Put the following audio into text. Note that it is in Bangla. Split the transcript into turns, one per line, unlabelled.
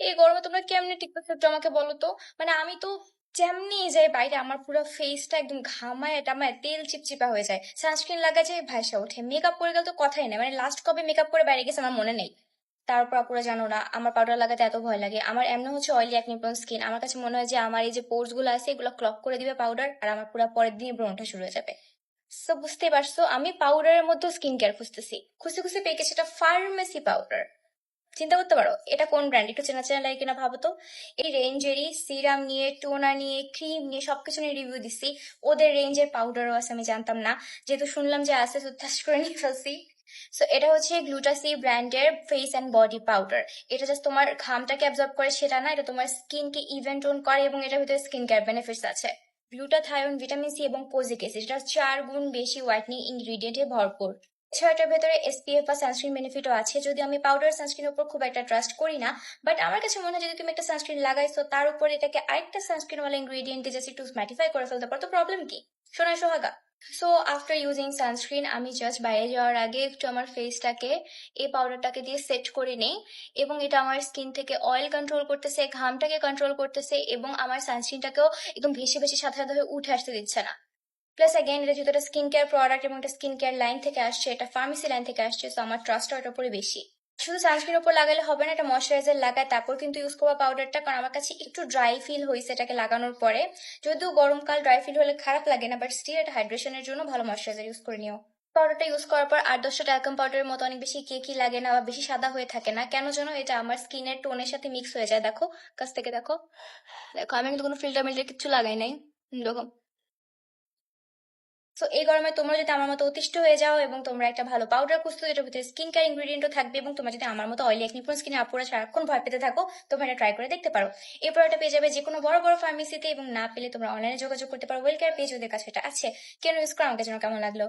এই গরমে তোমরা কেমনে টিকতেছো একটু আমাকে বলো তো। মানে আমি তো যেমনি যাই বাইরে আমার পুরো ফেসটা একদম ঘামায় টামায় তেল চিপচিপা হয়ে যায়, সানস্ক্রিন লাগা যায় ভাইসা ওঠে, মেকআপ করে গেলে তো কথাই নেই, মানে লাস্ট কবে মেকআপ করে বাইরে গেছে আমার মনে নেই। তারপর আপুরা জানো না আমার পাউডার লাগাতে এত ভয় লাগে, আমার এমন হচ্ছে অয়েলি একনি প্রোন স্কিন, আমার কাছে মনে হয় যে আমার এই যে পোর্স গুলো আছে এগুলো ক্লক করে দিবে পাউডার, আর আমার পুরো পরের দিনই ব্রণটা শুরু হয়ে যাবে। সো বুঝতে পারছো আমি পাউডারের মধ্যে স্কিন কেয়ার খুঁজতেছি, খুঁজে খুঁজে পেয়ে গেছি এটা ফার্মেসি পাউডার। চিন্তা করতে পারো এটা কোন ব্র্যান্ড, একটু চেনা চেনা লাগে কিনা ভাবো তো। এই রেঞ্জেরই সিরাম নিয়ে, টোনার নিয়ে, ক্রিম নিয়ে সবকিছু নিয়ে রিভিউ দিছি। ওদের রেঞ্জের পাউডারও আছে, আমি জানতাম না, যেহেতু শুনলাম যে আছে তো ঠাস করে নিয়ে ফেলছি। সো এটা হচ্ছে গ্লুটাসি ব্র্যান্ডের ফেস অ্যান্ড বডি পাউডার। এটা জাস্ট তোমার ঘামটাকে অ্যাবজর্ব করে সেটা না, এটা তোমার স্কিনকে ইভেন টোন করে এবং এটার ভিতরে স্কিন কেয়ার বেনিফিটস আছে। গ্লুটাথায়ন, ভিটামিন সি এবং কোজিক অ্যাসিড, এটা 4 গুণ বেশি হোয়াইটনিং ইনগ্রিডিয়েন্টে ভরপুর। ছয়টার ভেতরে এসপিএফ বা সানস্ক্রিন বেনিফিটও আছে, যদি আমি পাউডার সানস্ক্রিনের উপর খুব একটা ট্রাস্ট করি না। বাট আমার কাছে মনে হয় যদি তুমি একটা সানস্ক্রিন লাগাইছো তার উপর এটাকে আরেকটা সানস্ক্রিন ওয়ালা ইনগ্রিডিয়েন্ট দিয়ে জাস্ট একটু ম্যাটিফাই করে ফেলতে পারো, তো প্রবলেম কি? শোনায় সোহাগা। সো আফটার ইউজিং সানস্ক্রিন আমি জাস্ট বাইরে যাওয়ার আগে একটু আমার ফেসটাকে এই পাউডারটাকে দিয়ে সেট করে নেই, এবং এটা আমার স্কিন থেকে অয়েল কন্ট্রোল করতেছে, ঘামটাকে কন্ট্রোল করতেছে, এবং আমার সানস্ক্রিনটাকেও একদম ভেসে ভেসে সাথে সাথে হয়ে উঠে আসতে দিচ্ছে না। প্লাস অ্যাগেন এটা যেহেতু একটা স্কিন কেয়ার প্রোডাক্ট এবং এটা স্কিন কেয়ার লাইন থেকে আসছে, এটা ফার্মেসি লাইন থেকে আসছে, তো আমার ট্রাস্টটা ওটার উপরে বেশি। শুধু সানস্ক্রিন উপর লাগালে হবে না, এটা ময়শ্চারাইজার লাগায় তারপর কিন্তু ইউজ করবো পাউডারটা, কারণ আমার কাছে একটু ড্রাই ফিল হয়েছে এটাকে লাগানোর পরে। যদিও গরমকাল ড্রাই ফিল হলে খারাপ লাগে না, বাট স্টিল এটা হাইড্রেশনের জন্য ভালো ময়শ্চারাইজার ইউজ করে নিও। পাউডারটা ইউজ করার পর 8-10টা ট্যালকাম পাউডারের মতো অনেক বেশি কেকি লাগে না বা বেশি সাদা হয়ে থাকে না, কেন যেন এটা আমার স্কিনের টোনের সাথে মিক্স হয়ে যায়। দেখো, কাছ থেকে দেখো, দেখো আমি কিন্তু কোনো ফিল্টার মিল্টার কিছু লাগাই নাই। দেখো। সো এই গরমে তোমরা যদি আমার মতো অতিষ্ঠ হয়ে যাও এবং তোমরা একটা ভালো পাউডার খুঁজছো যেটার ভিতরে স্কিন কেয়ার ইনগ্রিডিয়েন্টও থাকবে, এবং তোমরা যদি আমার মতো অয়েলি একনি প্রোন স্কিনে আপুরা সারাক্ষণ ভয় পেতে থাকো, তোমরা এটা ট্রাই করে দেখতে পারো। এই প্রোডাক্টটা পেয়ে যাবে যে কোনো বড় বড় ফার্মেসিতে, এবং না পেলে তোমরা অনলাইনে যোগাযোগ করতে পারো ওয়েল কেয়ার পেজ, ওদের কাছে এটা আছে। কেন ইউজ করো, আমাকে যেন কেমন লাগলো।